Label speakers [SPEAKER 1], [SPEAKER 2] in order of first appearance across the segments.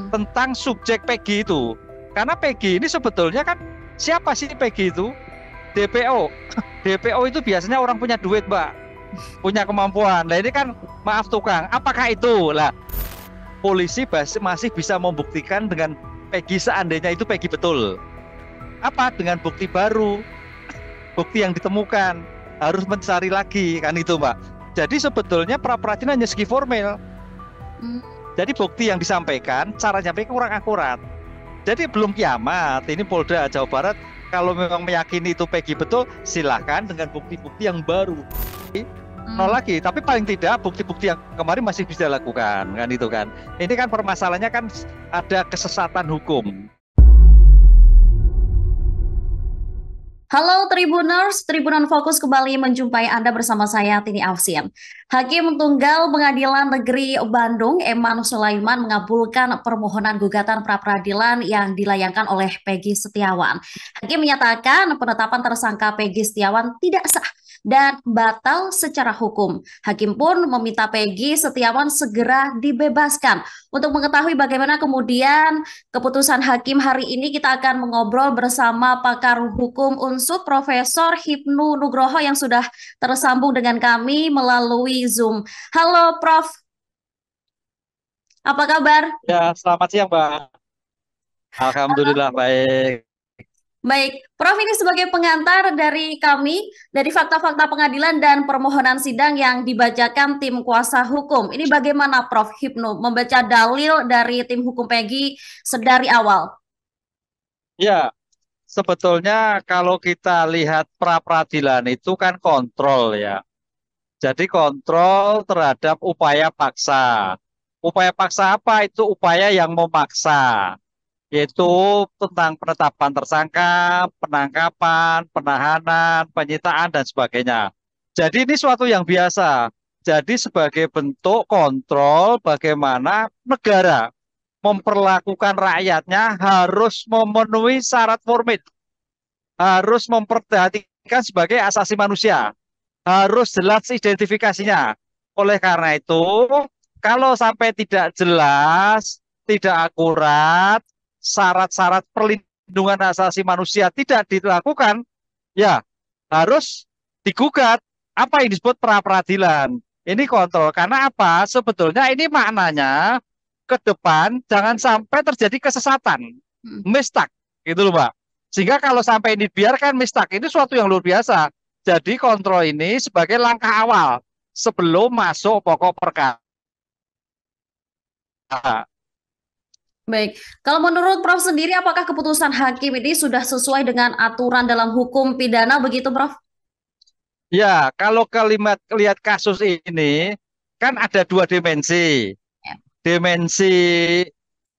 [SPEAKER 1] tentang subjek Peggy itu. Karena Peggy ini sebetulnya kan siapa sih Peggy itu? DPO. DPO itu biasanya orang punya duit, Mbak, punya kemampuan. Nah ini kan maaf tukang, apakah itu? Lah polisi masih bisa membuktikan dengan Peggy seandainya itu Peggy betul. Apa? Dengan bukti baru, bukti yang ditemukan. Harus mencari lagi kan itu, Mbak. Jadi sebetulnya pra peradilan hanya segi formil.
[SPEAKER 2] Hmm.
[SPEAKER 1] Jadi bukti yang disampaikan, cara nyampaikan kurang akurat. Jadi belum kiamat. Ini Polda Jawa Barat kalau memang meyakini itu Peggy betul, silahkan dengan bukti-bukti yang baru. Nol lagi, tapi paling tidak bukti-bukti yang kemarin masih bisa dilakukan, kan itu kan. Ini kan permasalahannya kan ada kesesatan hukum.
[SPEAKER 2] Halo Tribuners, Tribunan Fokus kembali menjumpai Anda bersama saya Tini Afsian. Hakim Tunggal Pengadilan Negeri Bandung, Eman Sulaiman mengabulkan permohonan gugatan pra-peradilan yang dilayangkan oleh Peggy Setiawan. Hakim menyatakan penetapan tersangka Peggy Setiawan tidak sah dan batal secara hukum. Hakim pun meminta Peggy Setiawan segera dibebaskan. Untuk mengetahui bagaimana kemudian keputusan hakim hari ini, kita akan mengobrol bersama pakar hukum Unsud Profesor Hipnu Nugroho yang sudah tersambung dengan kami melalui Zoom. Halo Prof, apa kabar?
[SPEAKER 1] Ya, selamat siang, Mbak. Alhamdulillah baik.
[SPEAKER 2] Baik, Prof ini sebagai pengantar dari kami, dari fakta-fakta pengadilan dan permohonan sidang yang dibacakan tim kuasa hukum. Ini bagaimana Prof Hipnu membaca dalil dari tim hukum Peggy sedari awal?
[SPEAKER 1] Ya, sebetulnya kalau kita lihat pra peradilan itu kan kontrol ya. Jadi kontrol terhadap upaya paksa. Upaya paksa apa? Itu upaya yang memaksa, yaitu tentang penetapan tersangka, penangkapan, penahanan, penyitaan, dan sebagainya. Jadi ini suatu yang biasa. Jadi sebagai bentuk kontrol bagaimana negara memperlakukan rakyatnya harus memenuhi syarat formil, harus memperhatikan sebagai asasi manusia, harus jelas identifikasinya. Oleh karena itu, kalau sampai tidak jelas, tidak akurat, syarat-syarat perlindungan asasi manusia tidak dilakukan, ya harus digugat. Apa yang disebut pra peradilan? Ini kontrol. Karena apa? Sebetulnya ini maknanya ke depan jangan sampai terjadi kesesatan, mistak, gitu loh, Mbak. Sehingga kalau sampai ini biarkan mistak, ini suatu yang luar biasa. Jadi kontrol ini sebagai langkah awal sebelum masuk pokok perkara.
[SPEAKER 2] Baik, kalau menurut Prof sendiri, apakah keputusan hakim ini sudah sesuai dengan aturan dalam hukum pidana begitu, Prof?
[SPEAKER 1] Ya, kalau kalimat lihat kasus ini kan ada dua dimensi.
[SPEAKER 2] Ya.
[SPEAKER 1] Dimensi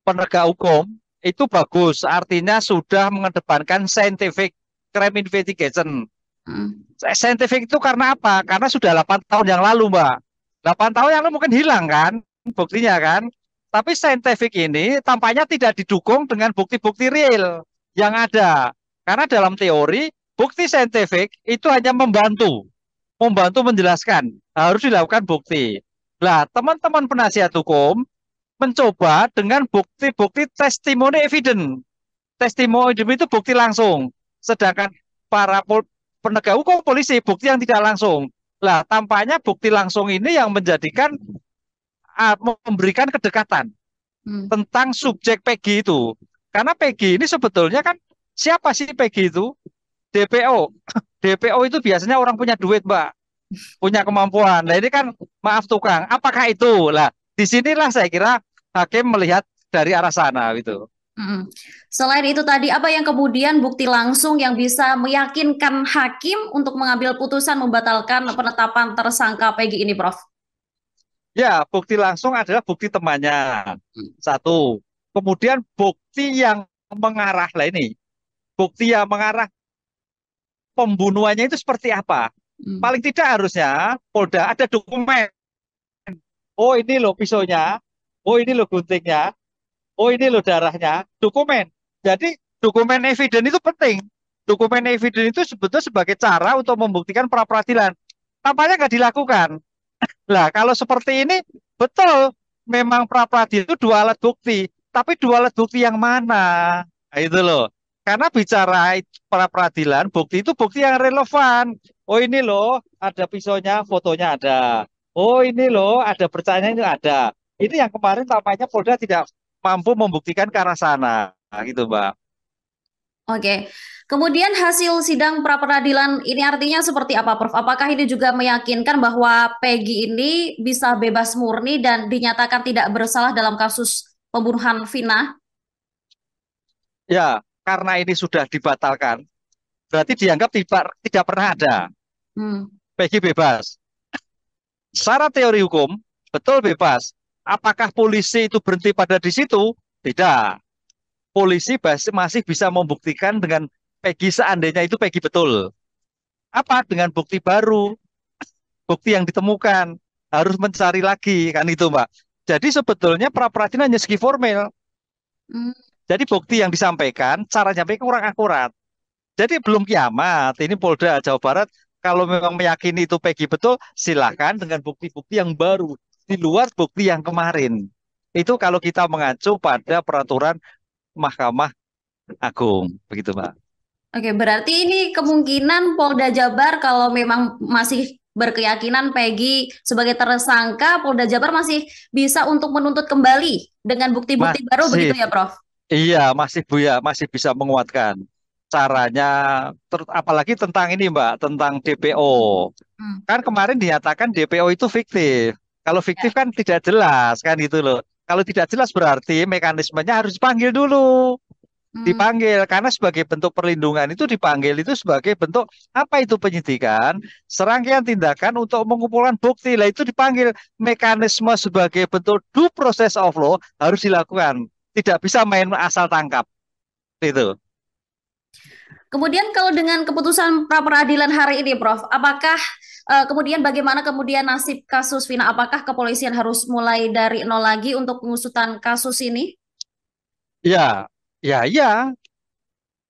[SPEAKER 1] penegak hukum itu bagus, artinya sudah mengedepankan scientific crime investigation. Scientific itu karena apa? Karena sudah 8 tahun yang lalu, Mbak. 8 tahun yang lalu mungkin hilang kan buktinya kan. Tapi scientific ini tampaknya tidak didukung dengan bukti-bukti real yang ada. Karena dalam teori bukti scientific itu hanya membantu menjelaskan, harus dilakukan bukti. Nah, teman-teman penasihat hukum mencoba dengan bukti-bukti testimoni evidence. Testimoni itu bukti langsung. Sedangkan para penegak hukum polisi bukti yang tidak langsung. Lah, tampaknya bukti langsung ini yang menjadikan memberikan kedekatan tentang subjek Peggy itu. Karena Peggy ini sebetulnya kan siapa sih Peggy itu? DPO. DPO itu biasanya orang punya duit, Mbak, punya kemampuan. Nah ini kan maaf tukang, apakah itu? Lah, disinilah saya kira hakim melihat dari arah sana gitu.
[SPEAKER 2] Selain itu tadi, apa yang kemudian bukti langsung yang bisa meyakinkan hakim untuk mengambil putusan membatalkan penetapan tersangka Peggy ini, Prof?
[SPEAKER 1] Ya, bukti langsung adalah bukti temannya. Satu. Kemudian bukti yang mengarah lah ini. Bukti yang mengarah pembunuhannya itu seperti apa? Paling tidak harusnya Polda ada dokumen. Oh ini loh pisaunya. Oh ini loh guntingnya. Oh ini loh darahnya. Dokumen. Jadi dokumen evidence itu penting. Dokumen evidence itu sebetulnya sebagai cara untuk membuktikan pra peradilan. Tampaknya nggak dilakukan. Lah, kalau seperti ini, betul, memang pra peradilan itu dua alat bukti. Tapi dua alat bukti yang mana? Nah, itu loh. Karena bicara pra peradilan, bukti itu bukti yang relevan. Oh ini loh, ada pisaunya, fotonya ada. Oh ini loh, ada bercanya itu ada. Ini yang kemarin tampaknya Polda tidak mampu membuktikan ke arah sana. Nah, gitu, Mbak.
[SPEAKER 2] Oke. Kemudian hasil sidang pra peradilan ini artinya seperti apa, Prof? Apakah ini juga meyakinkan bahwa Peggy ini bisa bebas murni dan dinyatakan tidak bersalah dalam kasus pembunuhan Vina?
[SPEAKER 1] Ya, karena ini sudah dibatalkan, berarti dianggap tidak pernah ada.
[SPEAKER 2] Hmm.
[SPEAKER 1] Peggy bebas. Secara teori hukum, betul bebas. Apakah polisi itu berhenti pada di situ? Tidak. Polisi masih bisa membuktikan dengan Peggy seandainya itu Peggy betul. Apa? Dengan bukti baru, bukti yang ditemukan. Harus mencari lagi, kan itu, Mbak. Jadi sebetulnya pra peradilan hanya segi formal.
[SPEAKER 2] Hmm.
[SPEAKER 1] Jadi bukti yang disampaikan, cara nyampaikan kurang akurat. Jadi belum kiamat. Ini Polda Jawa Barat kalau memang meyakini itu Peggy betul, silakan dengan bukti-bukti yang baru di luar bukti yang kemarin. Itu kalau kita mengacu pada peraturan Mahkamah Agung, begitu, Mbak.
[SPEAKER 2] Oke, berarti ini kemungkinan Polda Jabar kalau memang masih berkeyakinan Peggy sebagai tersangka, Polda Jabar masih bisa untuk menuntut kembali dengan bukti-bukti baru
[SPEAKER 1] Masih,
[SPEAKER 2] begitu ya, Prof?
[SPEAKER 1] iya, masih Buya, masih bisa menguatkan caranya, apalagi tentang ini, Mbak, tentang DPO.
[SPEAKER 2] Hmm.
[SPEAKER 1] Kan kemarin dinyatakan DPO itu fiktif. Kalau fiktif kan tidak jelas, kan gitu loh. Kalau tidak jelas berarti mekanismenya harus dipanggil dulu.
[SPEAKER 2] Hmm.
[SPEAKER 1] Dipanggil karena sebagai bentuk perlindungan itu dipanggil itu sebagai bentuk apa itu penyidikan, serangkaian tindakan untuk mengumpulkan bukti. Lah itu dipanggil mekanisme sebagai bentuk due process of law harus dilakukan. Tidak bisa main asal tangkap. Itu.
[SPEAKER 2] Kemudian kalau dengan keputusan pra peradilan hari ini, Prof, apakah kemudian bagaimana kemudian nasib kasus Vina? Apakah kepolisian harus mulai dari nol lagi untuk pengusutan kasus ini?
[SPEAKER 1] Ya, ya, iya,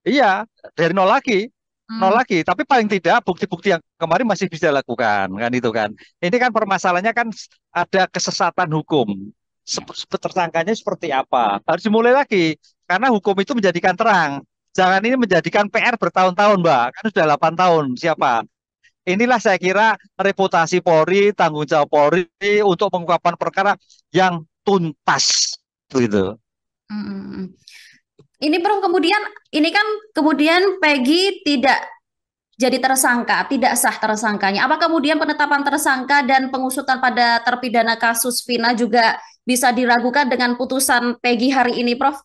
[SPEAKER 1] iya, dari nol lagi. Nol
[SPEAKER 2] Hmm.
[SPEAKER 1] lagi, tapi paling tidak bukti-bukti yang kemarin masih bisa dilakukan, kan itu kan. Ini kan permasalahannya kan ada kesesatan hukum. Tersangkanya seperti apa? Harus dimulai lagi, karena hukum itu menjadikan terang. Jangan ini menjadikan PR bertahun-tahun, Mbak. Kan sudah 8 tahun. Siapa? Inilah saya kira reputasi Polri, tanggung jawab Polri untuk mengungkapkan perkara yang tuntas, gitu.
[SPEAKER 2] Hmm. Hmm, hmm. Ini Prof kemudian ini kan kemudian Peggy tidak jadi tersangka, tidak sah tersangkanya. Apa kemudian penetapan tersangka dan pengusutan pada terpidana kasus Vina juga bisa diragukan dengan putusan Peggy hari ini, Prof?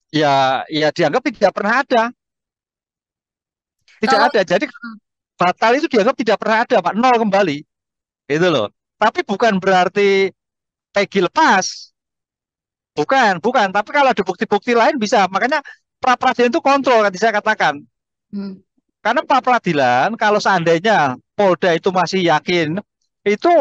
[SPEAKER 1] Ya, ya dianggap tidak pernah ada, tidak
[SPEAKER 2] Kalau
[SPEAKER 1] ada. Jadi batal itu dianggap tidak pernah ada, Pak. Nol kembali. Itu loh. Tapi bukan berarti Peggy lepas. Bukan, bukan. Tapi kalau ada bukti-bukti lain bisa. Makanya pra peradilan itu kontrol, kan saya katakan.
[SPEAKER 2] hmm,
[SPEAKER 1] Karena pra peradilan, kalau seandainya Polda itu masih yakin, itu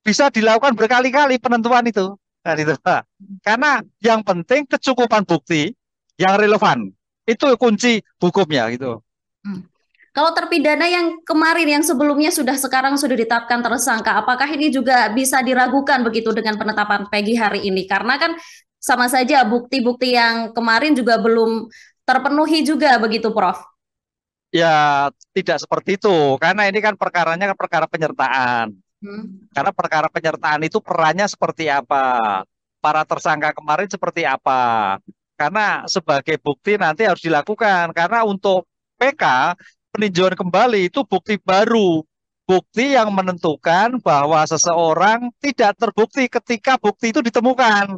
[SPEAKER 1] bisa dilakukan berkali-kali penentuan itu. Nah, itu, Pak. Karena yang penting kecukupan bukti yang relevan. Itu kunci hukumnya gitu.
[SPEAKER 2] hmm. Kalau terpidana yang kemarin, yang sebelumnya sekarang sudah ditetapkan tersangka, apakah ini juga bisa diragukan begitu dengan penetapan Peggy hari ini? Karena kan sama saja bukti-bukti yang kemarin juga belum terpenuhi juga begitu, Prof.
[SPEAKER 1] Ya, tidak seperti itu. Karena ini kan perkaranya kan perkara penyertaan.
[SPEAKER 2] Hmm.
[SPEAKER 1] Karena perkara penyertaan itu perannya seperti apa? Para tersangka kemarin seperti apa? Karena sebagai bukti nanti harus dilakukan. Karena untuk PK, peninjauan kembali itu bukti baru. Bukti yang menentukan bahwa seseorang tidak terbukti ketika bukti itu ditemukan.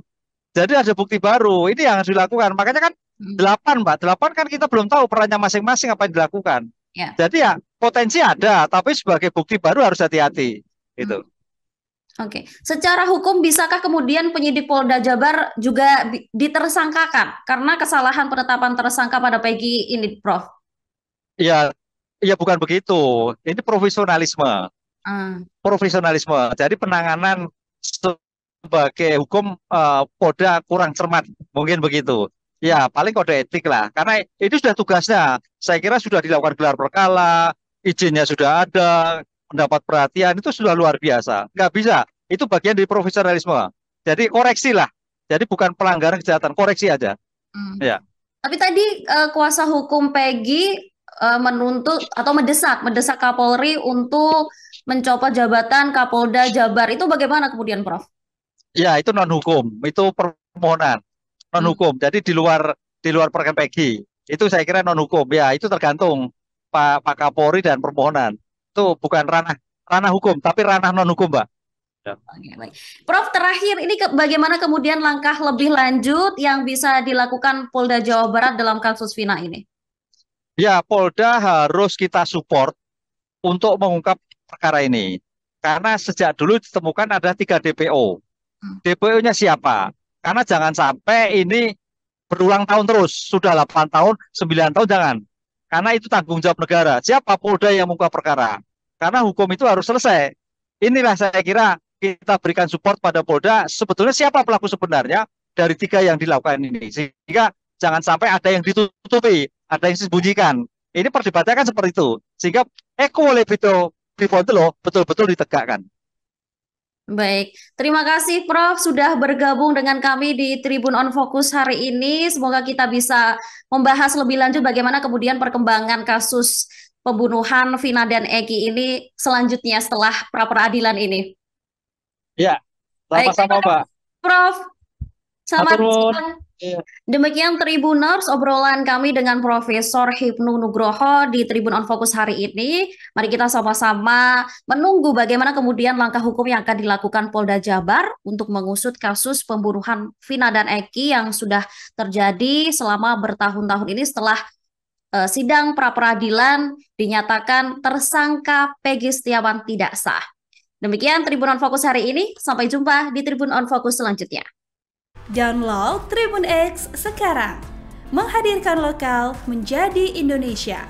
[SPEAKER 1] Jadi ada bukti baru. Ini yang harus dilakukan. Makanya kan
[SPEAKER 2] Hmm.
[SPEAKER 1] delapan, Mbak. Delapan kan kita belum tahu perannya masing-masing apa yang dilakukan.
[SPEAKER 2] Ya.
[SPEAKER 1] Jadi ya potensi ada, tapi sebagai bukti baru harus hati-hati.
[SPEAKER 2] Hmm.
[SPEAKER 1] Itu.
[SPEAKER 2] Oke, secara hukum bisakah kemudian penyidik Polda Jabar juga ditersangkakan karena kesalahan penetapan tersangka pada Peggy ini, Prof?
[SPEAKER 1] Ya, ya bukan begitu. Ini profesionalisme.
[SPEAKER 2] Ah.
[SPEAKER 1] Profesionalisme. Jadi penanganan sebagai hukum Polda kurang cermat, mungkin begitu. Ya, paling kode etik lah. Karena itu sudah tugasnya. Saya kira sudah dilakukan gelar perkara, izinnya sudah ada, mendapat perhatian itu sudah luar biasa. Nggak bisa. Itu bagian dari profesionalisme. Jadi koreksi lah. Jadi bukan pelanggaran kejahatan, koreksi aja.
[SPEAKER 2] Hmm.
[SPEAKER 1] Ya.
[SPEAKER 2] Tapi tadi kuasa hukum Peggy menuntut atau mendesak Kapolri untuk mencopot jabatan Kapolda Jabar. Itu bagaimana kemudian, Prof?
[SPEAKER 1] Ya, itu non hukum, itu permohonan non
[SPEAKER 2] Hmm.
[SPEAKER 1] hukum. Jadi di luar perken Peggy. Itu saya kira non hukum. Ya, itu tergantung Pak Kapolri dan permohonan. Itu bukan ranah ranah hukum, tapi ranah non hukum, Mbak. Ya.
[SPEAKER 2] Oke, baik. Prof, terakhir ini bagaimana kemudian langkah lebih lanjut yang bisa dilakukan Polda Jawa Barat dalam kasus Vina ini?
[SPEAKER 1] Ya, Polda harus kita support untuk mengungkap perkara ini. Karena sejak dulu ditemukan ada 3 DPO.
[SPEAKER 2] Hmm.
[SPEAKER 1] DPO-nya siapa? Karena jangan sampai ini berulang tahun terus. Sudah 8 tahun, 9 tahun jangan. Karena itu tanggung jawab negara. Siapa Polda yang mengungkap perkara? Karena hukum itu harus selesai. Inilah saya kira kita berikan support pada Polda. Sebetulnya siapa pelaku sebenarnya dari 3 yang dilakukan ini. Sehingga jangan sampai ada yang ditutupi, ada yang disembunyikan. Ini perdebatannya kan seperti itu. Sehingga oleh Vivo itu loh betul-betul ditegakkan.
[SPEAKER 2] Baik, terima kasih Prof sudah bergabung dengan kami di Tribun On Focus hari ini. Semoga kita bisa membahas lebih lanjut bagaimana kemudian perkembangan kasus pembunuhan Vina dan Eki ini selanjutnya setelah pra-peradilan ini.
[SPEAKER 1] Ya,
[SPEAKER 2] Baik,
[SPEAKER 1] sama-sama,
[SPEAKER 2] terima kasih
[SPEAKER 1] Mbak.
[SPEAKER 2] Prof.
[SPEAKER 1] Matur
[SPEAKER 2] Selamat
[SPEAKER 1] nuwun.
[SPEAKER 2] siang.
[SPEAKER 1] Iya.
[SPEAKER 2] Demikian Tribuners obrolan kami dengan Profesor Hipnu Nugroho di Tribun On Focus hari ini. Mari kita sama-sama menunggu bagaimana kemudian langkah hukum yang akan dilakukan Polda Jabar untuk mengusut kasus pembunuhan Vina dan Eki yang sudah terjadi selama bertahun-tahun ini setelah sidang pra-peradilan dinyatakan tersangka Peggy Setiawan tidak sah. Demikian Tribun On Focus hari ini. Sampai jumpa di Tribun On Focus selanjutnya.
[SPEAKER 3] Download Tribun X sekarang, menghadirkan lokal menjadi Indonesia.